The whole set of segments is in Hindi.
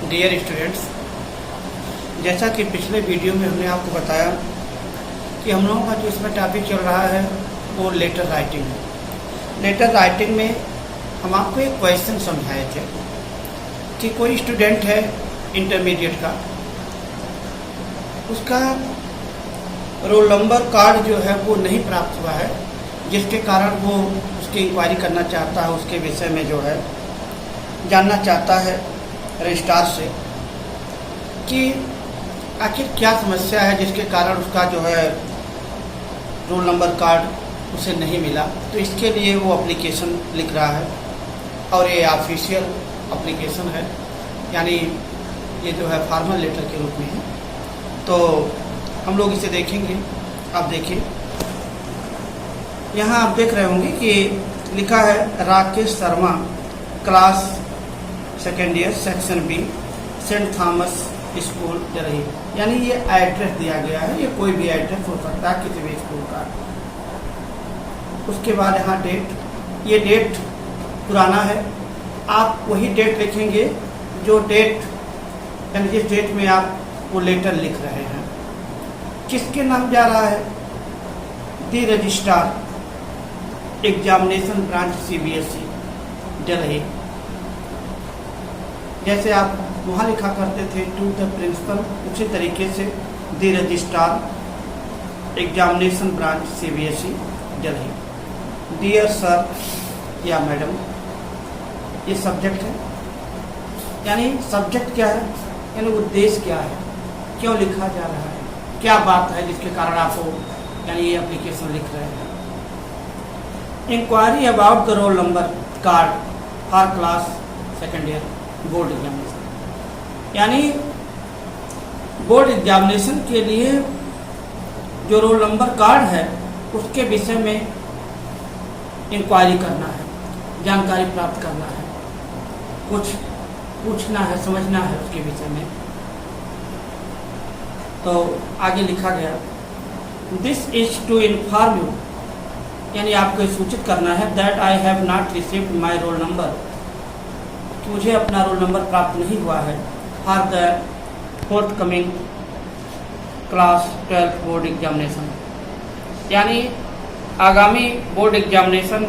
डियर स्टूडेंट्स, जैसा कि पिछले वीडियो में हमने आपको बताया कि हम लोगों का जो इसमें टॉपिक चल रहा है वो लेटर राइटिंग है। लेटर राइटिंग में हम आपको एक क्वेश्चन समझाए थे कि कोई स्टूडेंट है इंटरमीडिएट का, उसका रोल नंबर कार्ड जो है वो नहीं प्राप्त हुआ है, जिसके कारण वो उसकी इंक्वायरी करना चाहता है, उसके विषय में जो है जानना चाहता है रजिस्ट्रार से कि आखिर क्या समस्या है जिसके कारण उसका जो है रोल नंबर कार्ड उसे नहीं मिला। तो इसके लिए वो एप्लीकेशन लिख रहा है और ये ऑफिशियल एप्लीकेशन है, यानी ये जो है फॉर्मल लेटर के रूप में है। तो हम लोग इसे देखेंगे। आप देखिए, यहाँ आप देख रहे होंगे कि लिखा है Rakesh Sharma, class second year, section B, Saint Thomas school Jarhi. यानी ये एड्रेस दिया गया है, ये कोई भी एड्रेस हो सकता है किसी भी स्कूल का। उसके बाद यहाँ डेट, ये डेट पुराना है, आप वही डेट लिखेंगे जो डेट यानी जिस डेट में आप वो लेटर लिख रहे हैं। किसके नाम जा रहा है? The registrar examination branch CBSE Delhi. जैसे आप वहाँ लिखा करते थे टू द प्रिंसिपल, उसी तरीके से the registrar examination branch CBSE Delhi. Dear sir या मैडम, ये सब्जेक्ट है। यानी सब्जेक्ट क्या है, यानी उद्देश्य क्या है, क्यों लिखा जा रहा है, क्या बात है जिसके कारण आप यानी ये एप्लीकेशन लिख रहे हैं। Inquiry about the roll number card for class second year board examination. यानी बोर्ड एग्जामिनेशन के लिए जो रोल नंबर कार्ड है उसके विषय में इंक्वायरी करना है, जानकारी प्राप्त करना है, कुछ पूछना है, समझना है उसके विषय में। तो आगे लिखा गया this is to inform you, यानी आपको सूचित करना है that I have not received my roll number, मुझे अपना रोल नंबर प्राप्त नहीं हुआ है for the forthcoming class 12 board examination. यानी आगामी बोर्ड एग्जामिनेशन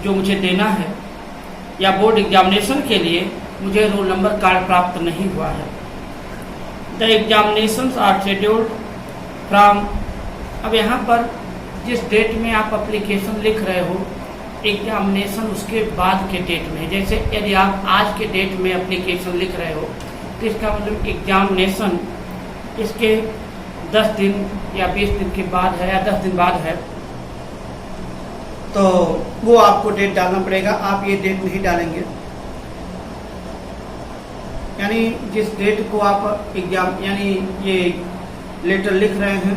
जो मुझे देना है या बोर्ड एग्जामिनेशन के लिए मुझे रोल नंबर कार्ड प्राप्त नहीं हुआ है। The examinations are scheduled from, अब यहाँ पर जिस डेट में आप एप्लीकेशन लिख रहे हो, एग्जामिनेशन उसके बाद के डेट में। जैसे यदि आप आज के डेट में एप्लीकेशन लिख रहे हो तो इसका मतलब एग्जामिनेशन इसके 10 दिन या 20 दिन के बाद है या 10 दिन बाद है, तो वो आपको डेट डालना पड़ेगा। आप ये डेट नहीं डालेंगे, यानी जिस डेट को आप एग्जाम यानी ये लेटर लिख रहे हैं,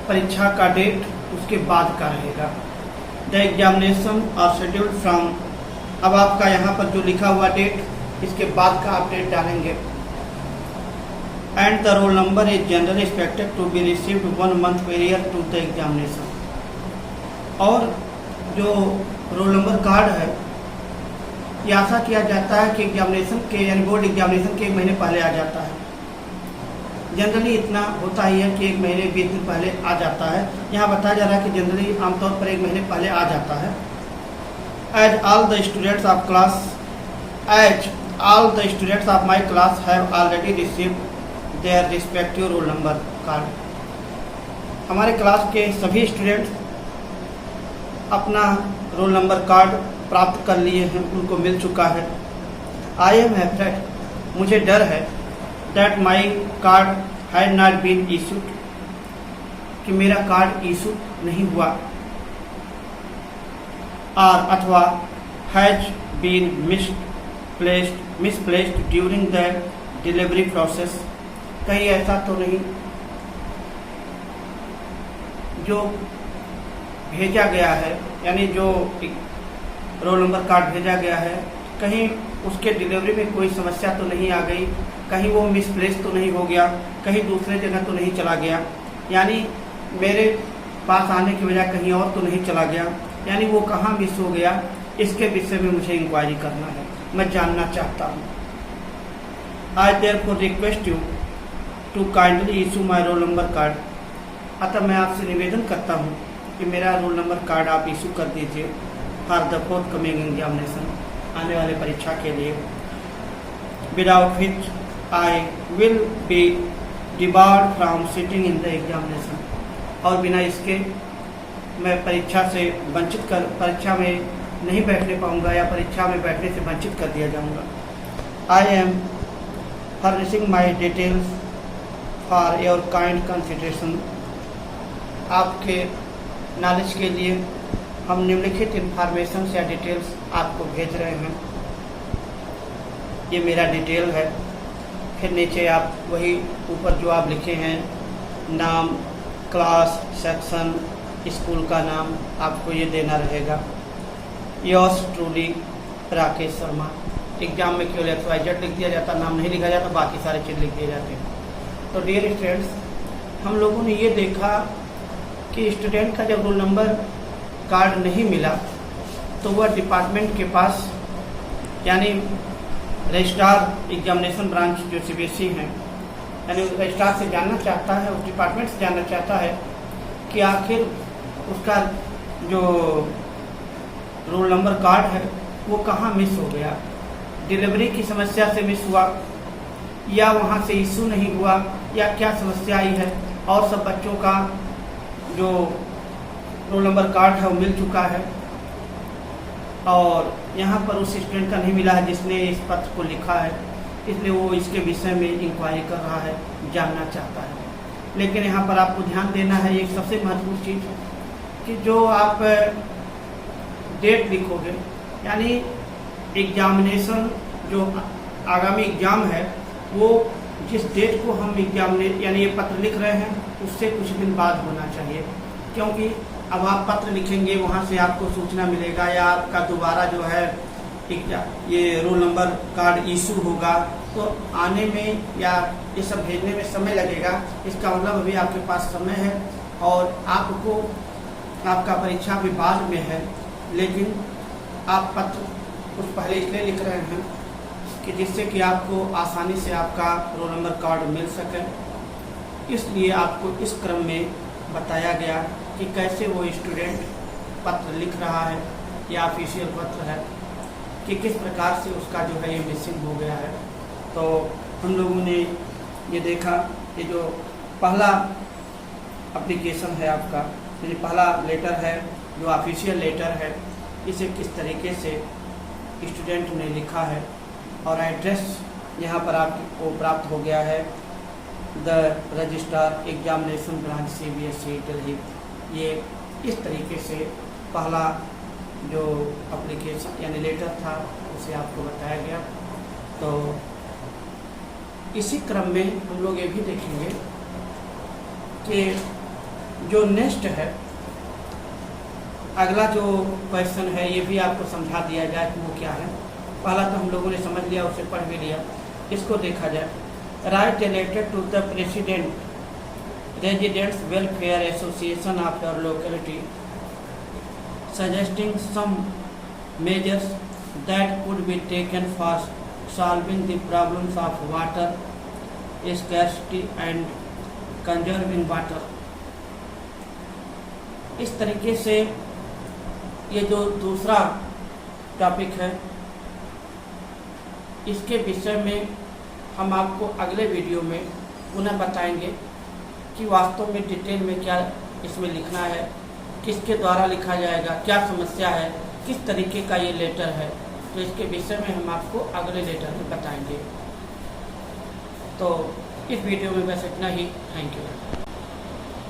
परीक्षा का डेट उसके बाद का रहेगा। The examination are scheduled from, अब आपका यहाँ पर जो लिखा हुआ डेट इसके बाद का आप डेट डालेंगे। And the roll number is generally expected to be received 1 month prior to the examination. और जो रोल नंबर कार्ड है ये आशा किया जाता है कि एग्जामिनेशन के यानी बोर्ड एग्जामिनेशन के 1 महीने पहले आ जाता है। जनरली इतना होता ही है कि 1 महीने 20 दिन पहले आ जाता है। यहाँ बताया जा रहा है कि जनरली आमतौर पर 1 महीने पहले आ जाता है। As all the students of class my class have already received their respective roll number card. हमारे क्लास के सभी स्टूडेंट्स अपना रोल नंबर कार्ड प्राप्त कर लिए हैं, उनको मिल चुका है। आई एम अफ्रेड, मुझे डर है, that my card had not been issued, कि मेरा कार्ड इशू नहीं हुआ, और अथवा has been misplaced during the delivery process, कहीं ऐसा तो नहीं जो भेजा गया है, यानी जो रोल नंबर कार्ड भेजा गया है कहीं उसके डिलीवरी में कोई समस्या तो नहीं आ गई, कहीं वो मिसप्लेस तो नहीं हो गया, कहीं दूसरे जगह तो नहीं चला गया, यानी मेरे पास आने की बजाय कहीं और तो नहीं चला गया, यानी वो कहाँ मिस हो गया, इसके विषय में मुझे इंक्वायरी करना है, मैं जानना चाहता हूँ। I therefore request you to kindly issue my roll number card. अतः मैं आपसे निवेदन करता हूँ कि मेरा रोल नंबर कार्ड आप इशू कर दीजिए for the fourth coming examination, आने वाले परीक्षा के लिए, without which I will be debarred from sitting in the examination, और बिना इसके मैं परीक्षा से परीक्षा में नहीं बैठने पाऊंगा या परीक्षा में बैठने से वंचित कर दिया जाऊंगा। I am furnishing my details for your kind consideration. आपके नॉलेज के लिए हम निम्नलिखित इंफॉर्मेशन या डिटेल्स आपको भेज रहे हैं। ये मेरा डिटेल है। फिर नीचे आप वही ऊपर जो आप लिखे हैं नाम, क्लास, सेक्शन, स्कूल का नाम आपको ये देना रहेगा। Yours truly Rakesh Sharma. Exam में केवल XYZ लिख दिया जाता, नाम नहीं लिखा जाता, बाकी सारे चीज़ लिख दिए जाते हैं। तो डियर स्टूडेंट्स, हम लोगों ने ये देखा कि स्टूडेंट का जब रोल नंबर कार्ड नहीं मिला तो वह डिपार्टमेंट के पास यानी रजिस्ट्रार एग्जामिनेशन ब्रांच जो CBSE हैं, यानी रजिस्ट्रार से जानना चाहता है, उस डिपार्टमेंट से जानना चाहता है कि आखिर उसका जो रोल नंबर कार्ड है वो कहाँ मिस हो गया। डिलीवरी की समस्या से मिस हुआ या वहाँ से इशू नहीं हुआ या क्या समस्या आई है, और सब बच्चों का जो रोल नंबर कार्ड है वो मिल चुका है और यहाँ पर उस स्टूडेंट का नहीं मिला है जिसने इस पत्र को लिखा है, इसलिए वो इसके विषय में इंक्वायरी कर रहा है, जानना चाहता है। लेकिन यहाँ पर आपको ध्यान देना है एक सबसे महत्वपूर्ण चीज़ कि जो आप डेट लिखोगे, यानी एग्जामिनेशन जो आगामी एग्ज़ाम है वो जिस डेट को हम यानी ये पत्र लिख रहे हैं उससे कुछ दिन बाद होना चाहिए, क्योंकि अब आप पत्र लिखेंगे वहाँ से आपको सूचना मिलेगा या आपका दोबारा जो है ये रोल नंबर कार्ड इशू होगा तो आने में या ये सब भेजने में समय लगेगा। इसका मतलब अभी आपके पास समय है और आपको आपका परीक्षा भी बाद में है, लेकिन आप पत्र कुछ पहले इसलिए लिख रहे हैं कि जिससे कि आपको आसानी से आपका रोल नंबर कार्ड मिल सके। इसलिए आपको इस क्रम में बताया गया कि कैसे वो स्टूडेंट पत्र लिख रहा है या ऑफिशियल पत्र है कि किस प्रकार से उसका जो है ये मिसिंग हो गया है। तो हम लोगों ने ये देखा कि जो पहला एप्लीकेशन है आपका, ये पहला लेटर है जो ऑफिशियल लेटर है, इसे किस तरीके से स्टूडेंट ने लिखा है और एड्रेस यहाँ पर आपको प्राप्त हो गया है the registrar examination branch CBSE Delhi. ये इस तरीके से पहला जो एप्लीकेशन यानी लेटर था उसे आपको बताया गया। तो इसी क्रम में हम लोग ये भी देखेंगे कि जो नेक्स्ट है अगला जो क्वेश्चन है ये भी आपको समझा दिया जाए कि वो क्या है। पहला तो हम लोगों ने समझ लिया, उसे पढ़ भी लिया, इसको देखा जाए। Write a letter to the president residents welfare association of your locality suggesting some measures that could be taken for solving the problems of water scarcity and conserving water। इस तरीके से ये जो दूसरा टॉपिक है इसके विषय में हम आपको अगले वीडियो में पुनः बताएंगे कि वास्तव में डिटेल में क्या इसमें लिखना है, किसके द्वारा लिखा जाएगा, क्या समस्या है, किस तरीके का ये लेटर है। तो इसके विषय में हम आपको अगले लेटर में बताएंगे। तो इस वीडियो में बस इतना ही। Thank you.